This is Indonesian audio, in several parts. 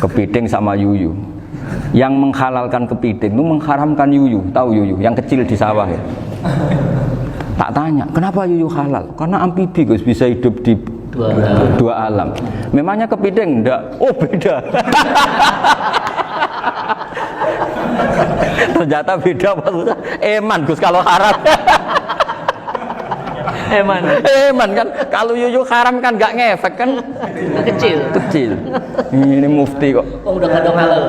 Kepiting sama yuyu. Yang menghalalkan kepiting itu mengharamkan yuyu. Tahu yuyu? Yang kecil di sawah ya. Tak tanya, kenapa yuyu halal? Karena amfibi Gus, bisa hidup di dua alam. Memangnya kepiting enggak? Oh beda. Ternyata beda maksudnya. Eman Gus kalau haram. Eman kan, kalau yuyu haram kan nggak ngefek kan, kecil. Ini mufti kok. Oh udah kadang halal,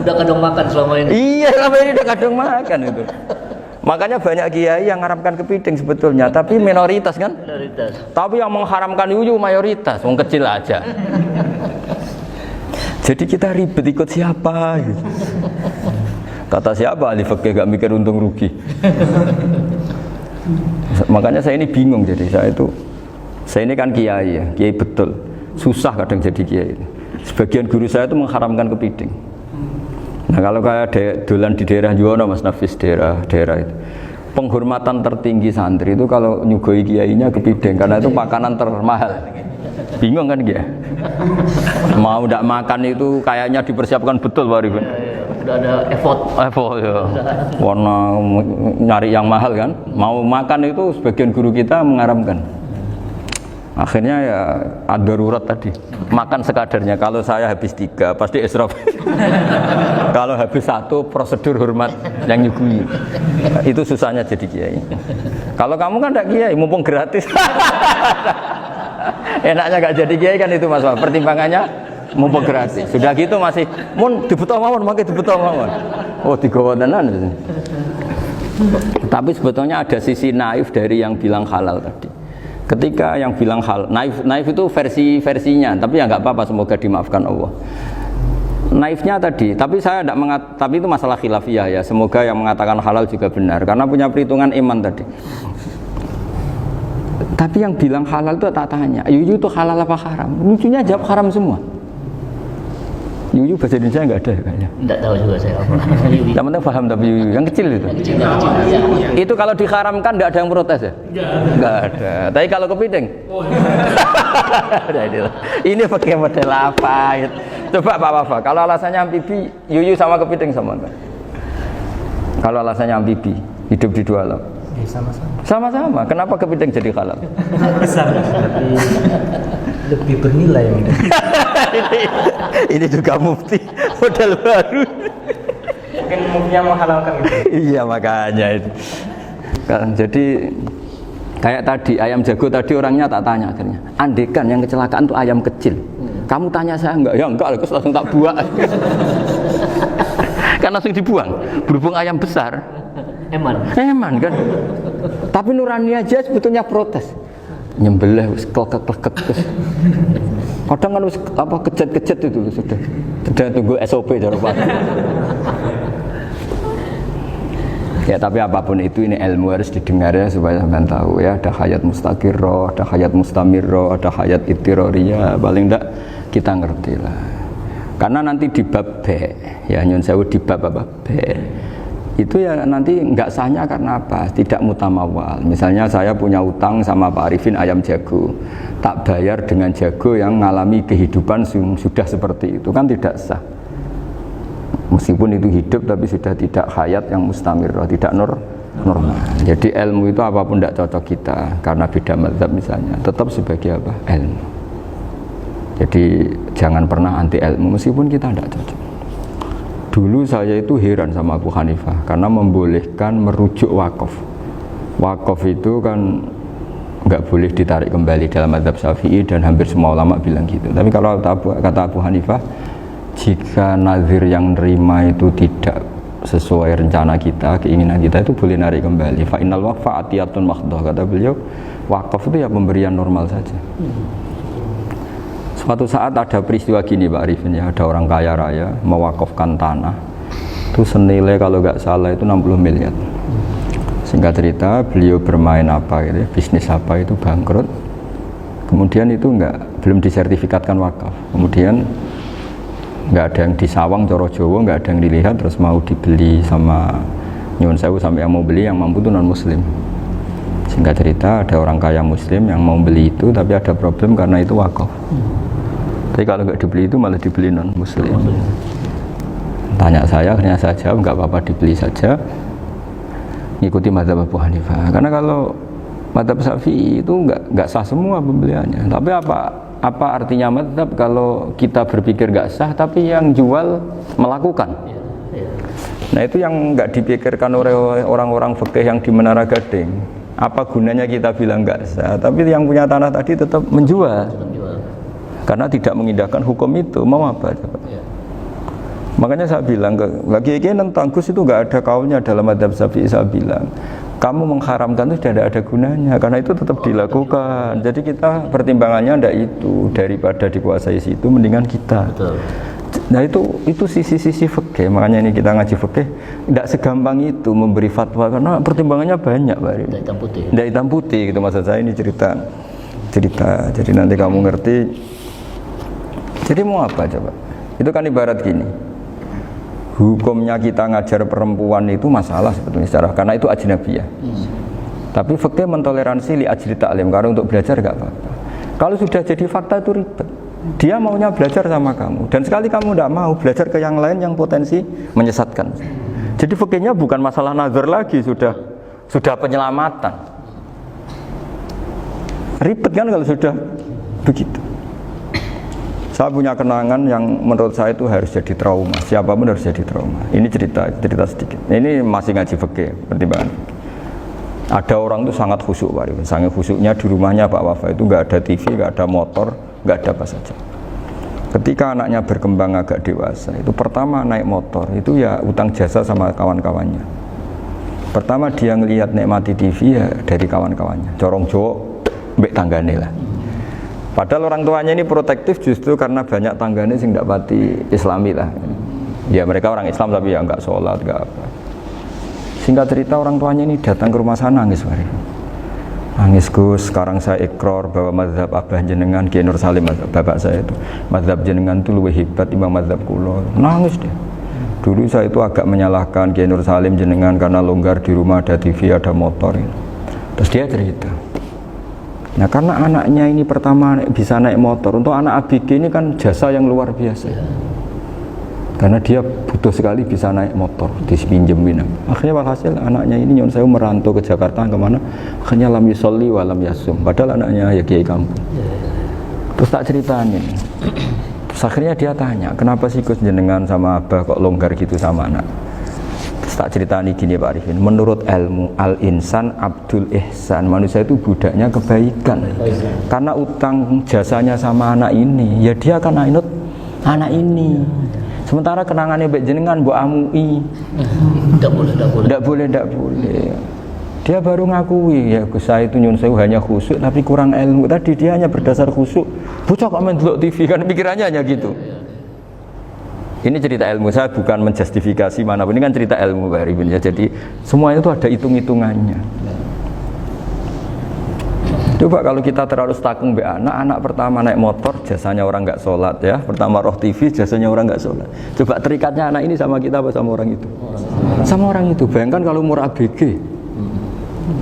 udah kadang makan selama ini. Iya selama ini udah kadang makan itu. Makanya banyak kiai yang mengharamkan kepiting sebetulnya, tapi minoritas kan. Minoritas. Tapi yang mengharamkan yuyu mayoritas, wong kecil aja. Jadi kita ribet ikut siapa? Gitu. Kata siapa ahli fikih gak mikir untung rugi. Makanya saya ini bingung, jadi saya ini kan kiai ya, kiai betul, susah kadang jadi kiai. Sebagian guru saya itu mengharamkan kepiting. Nah kalau kayak dolan di daerah Juwono Mas Nafis, daerah itu, penghormatan tertinggi santri itu kalau nyugoi kiainya kepiting, karena itu makanan termahal. Bingung kan dia? Mau tidak makan itu kayaknya dipersiapkan betul Pak Arifin. Udah ada effort ya. Warna nyari yang mahal kan. Mau makan itu sebagian guru kita mengharamkan. Akhirnya ya ada darurat tadi. Makan sekadarnya. Kalau saya habis 3 pasti israf. Kalau habis 1 prosedur hormat yang nyugui. Itu susahnya jadi kiai. Kalau kamu kan tidak kiai, mumpung gratis. Enaknya gak jadi kiai kan itu Mas. Pertimbangannya mumpung gratis. Sudah gitu masih mun dibutuh mawon, makai dibutuh mawon. Oh, digawa tenan. Tapi sebetulnya ada sisi naif dari yang bilang halal tadi. Ketika yang bilang halal, naif itu versinya, tapi ya nggak apa-apa, semoga dimaafkan Allah. Naifnya tadi, tapi saya tidak tapi itu masalah khilafiyah ya. Semoga yang mengatakan halal juga benar karena punya perhitungan iman tadi. Tapi yang bilang halal itu tak tanya, yuyu itu halal apa haram? Lucunya jawab haram semua. Yuyu bahasa Indonesia nggak ada kayaknya. Nggak tahu juga saya apa. Yang penting paham tapi yuyu, yang kecil itu. Itu kalau diharamkan nggak ada yang protes ya? Nggak ada. Tapi kalau kepiting? Ini pakai model apa? Coba Pak Wafa, kalau alasannya amfibi, yuyu sama kepiting sama enggak? Kalau alasannya amfibi, hidup di 2 alam. Sama-sama. Kenapa kepiting jadi halal? Besar, lebih bernilai. Ini juga mufti model baru. Mungkin muftinya menghalalkan itu. Iya makanya itu. Kan jadi kayak tadi ayam jago tadi orangnya tak tanya akhirnya. Andekan yang kecelakaan itu ayam kecil. Kamu tanya saya enggak? Ya enggak, aku langsung tak buang. Kan langsung dibuang. Berhubung ayam besar. Eman kan. Tapi nurani aja sebetulnya protes. Nyembelih wis klekek-klekek terus. Kadang kan wis apa kejet-kejet itu sudah tunggu SOP dari Pak. Ya tapi apapun itu ini ilmu harus didengar ya supaya sampean tahu ya, ada hayat mustaqirrah, ada hayat mustamirrah, ada hayat ittirariyah, paling enggak kita ngerti lah. Karena nanti di bab B ya nyun sewu di bab apa B itu ya nanti nggak sahnya karena apa? Tidak mutamawal. Misalnya saya punya utang sama Pak Arifin ayam jago, tak bayar dengan jago yang mengalami kehidupan sudah seperti itu kan tidak sah. Meskipun itu hidup tapi sudah tidak hayat yang mustamirrah, tidak normal. Jadi ilmu itu apapun tidak cocok kita karena beda mazhab misalnya, tetap sebagai apa? Ilmu. Jadi jangan pernah anti ilmu meskipun kita tidak cocok. Dulu saya itu heran sama Abu Hanifah karena membolehkan merujuk wakaf. Wakaf itu kan nggak boleh ditarik kembali dalam mazhab Syafi'i dan hampir semua ulama bilang gitu. Tapi kalau kata Abu Hanifah, jika nazir yang nerima itu tidak sesuai rencana kita, keinginan kita, itu boleh narik kembali. Fa innal waqfa atiyatun mahdhah, kata beliau, wakaf itu ya pemberian normal saja. Suatu saat ada peristiwa gini Pak Arifin ya, ada orang kaya raya mewakafkan tanah itu senilai kalau nggak salah itu 60 miliar. Singkat cerita beliau bermain apa gitu, bisnis apa itu bangkrut. Kemudian itu belum disertifikatkan wakaf. Kemudian nggak ada yang disawang coro Jawa, nggak ada yang dilihat, terus mau dibeli sama nyuwun sewu sampai yang mau beli yang mampu itu non muslim. Singkat cerita ada orang kaya muslim yang mau beli itu tapi ada problem karena itu wakaf. Tapi kalau nggak dibeli itu malah dibeli non muslim. Tanya saya, akhirnya saya jawab nggak apa-apa dibeli saja. Ngikuti mazhab Abu Hanifah. Karena kalau mazhab Syafi'i itu nggak sah semua pembeliannya. Tapi apa artinya mazhab kalau kita berpikir nggak sah, tapi yang jual melakukan? Nah itu yang nggak dipikirkan oleh orang-orang fikih yang di Menara Gading. Apa gunanya kita bilang nggak sah, tapi yang punya tanah tadi tetap menjual. Karena tidak mengindahkan hukum itu, mau apa coba? Makanya saya bilang, bagi tentang Gus itu nggak ada kaulnya dalam mazhab Syafi'i. Saya bilang, kamu mengharamkan itu tidak ada gunanya, karena itu tetap dilakukan. Jadi kita pertimbangannya ada itu, daripada dikuasai situ, mendingan kita. Betul. Nah itu sisi-sisi fikih. Makanya ini kita ngaji fikih, tidak segampang itu memberi fatwa karena pertimbangannya banyak, Pak. Tidak hitam putih. Tidak hitam putih gitu maksud saya, ini cerita. Jadi nanti kamu ngerti. Jadi mau apa coba? Itu kan ibarat gini. Hukumnya kita ngajar perempuan itu masalah sebetulnya secara, karena itu ajnabiyah. Tapi fikih mentoleransi li ajli ta'lim, karena untuk belajar enggak apa-apa. Kalau sudah jadi fakta itu ribet. Dia maunya belajar sama kamu, dan sekali kamu tidak mau belajar ke yang lain yang potensi menyesatkan. Jadi fikihnya bukan masalah nazar lagi, sudah penyelamatan. Ribet kan kalau sudah begitu. Saya punya kenangan yang menurut saya itu harus jadi trauma. Siapapun harus jadi trauma. Ini cerita sedikit. Ini masih ngaji fikih, pertimbangan. Ada orang itu sangat khusyuk, Pak Rifin. Sangat khusyuknya di rumahnya Pak Wafa itu nggak ada TV, nggak ada motor, nggak ada apa saja. Ketika anaknya berkembang agak dewasa, itu pertama naik motor, itu ya utang jasa sama kawan-kawannya. Pertama dia ngelihat nikmati TV ya dari kawan-kawannya. Corong Jawa, mbek tanggane lah. Padahal orang tuanya ini protektif justru karena banyak tanggane sing ndak pati Islami lah. Ya mereka orang Islam tapi ya nggak sholat, nggak apa. Singkat cerita orang tuanya ini datang ke rumah saya nangis, Pak. Nangis, Gus, sekarang saya ikrar bahwa mazhab Abah jenengan Kiai Nur Salim, bapak saya itu, mazhab jenengan itu lebih hebat timbang mazhab kula. Nangis dia. Dulu saya itu agak menyalahkan Kiai Nur Salim jenengan karena longgar di rumah ada TV, ada motor. Terus dia cerita. Nah karena anaknya ini pertama bisa naik motor, untuk anak ABG ini kan jasa yang luar biasa. Karena dia butuh sekali bisa naik motor, dipinjemin. Akhirnya walhasil anaknya ini nyon saya merantau ke Jakarta kemana? Akhirnya lam yusolli wa lam yasum. Padahal anaknya ya kiai kampung. Terus tak ceritain. Terus akhirnya dia tanya, kenapa sih Gus jenengan sama Abah kok longgar gitu sama anak? Terus tak ceritani gini Pak Arifin. Menurut ilmu al-insan abdul ihsan, manusia itu budaknya kebaikan. Karena utang jasanya sama anak ini, ya dia akan ainut anak ini. Sementara kenangannya baik jenengan mbok amui. Tidak boleh. Dia baru ngakui ya Gus saya itu nyun sewu hanya khusyuk tapi kurang ilmu. Tadi dia hanya berdasar khusyuk. Bocah kok main delok TV kan pikirannya hanya gitu. Ini cerita ilmu, saya bukan menjustifikasi manapun, ini kan cerita ilmu Pak Ribin ya. Jadi semuanya itu ada hitung-hitungannya. Coba kalau kita terlalu stakung be anak pertama naik motor jasanya orang nggak sholat ya, pertama roh TV jasanya orang nggak sholat. Coba terikatnya anak ini sama kita apa sama orang itu? Sama orang itu. Bayangkan kalau umur ABG,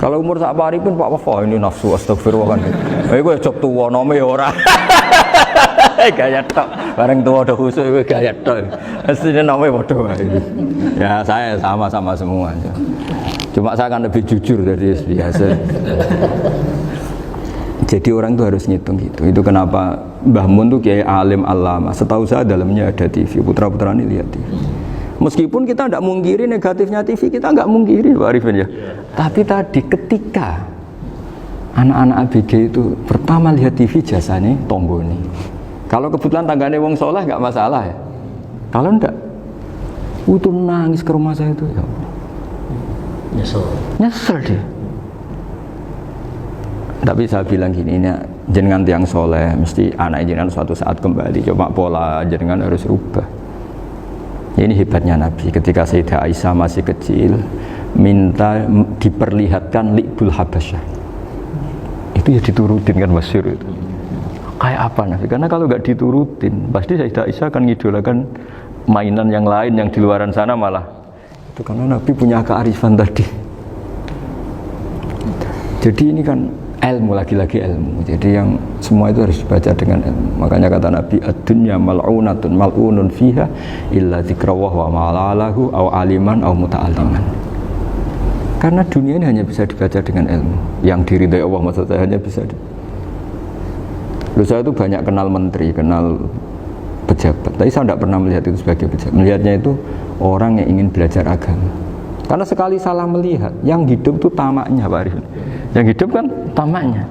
kalau umur sak pari pun Pak Wafa ini nafsu astagfirullah kan. Gue cok tua nome ora. Gaya tok, bareng tua udah khusus gue gaya tok. Aslinya nome bodoh. Ya saya sama semua. Cuma saya akan lebih jujur dari biasa. Jadi orang itu harus ngitung gitu. Itu kenapa Mbah Mun tuh kiai alim alama. Setahu saya dalamnya ada TV. Putra-putra ini lihat TV. Meskipun kita tidak mungkiri negatifnya TV, kita nggak mungkiri Pak Arifin ya. Tapi tadi ketika anak-anak ABG itu pertama lihat TV jasanya tonggoni. Kalau kebetulan tanggane wong soleh nggak masalah ya. Kalau enggak, itu nangis ke rumah saya itu ya. Nyesel dia. Tapi saya bilang gini, ini jenengan tiang soleh, mesti anak jenengan suatu saat kembali. Coba pola jenengan harus rubah. Ini hebatnya Nabi. Ketika Sayyidah Aisyah masih kecil, minta diperlihatkan Li'bul Habasyah. Itu ya diturutin kan masyhur itu. Kayak apa Nabi? Karena kalau nggak diturutin, pasti Sayyidah Aisyah akan ngidolakan mainan yang lain yang di luaran sana malah. Itu karena Nabi punya kearifan tadi. Jadi ini kan ilmu, lagi-lagi ilmu. Jadi yang semua itu harus dibaca dengan ilmu. Makanya kata Nabi, ad-dunya mal'unatun mal'unun fiha illa dzikrawah wa ma'alalahu aw aliman aw muta'alliman. Karena dunia ini hanya bisa dibaca dengan ilmu. Yang diridai Allah maksud saya hanya bisa saya itu banyak kenal menteri, kenal pejabat, tapi saya tidak pernah melihat itu sebagai pejabat. Melihatnya itu orang yang ingin belajar agama. Karena sekali salah melihat, yang hidup itu tamaknya Pak Arifin. Yang hidup kan tamaknya.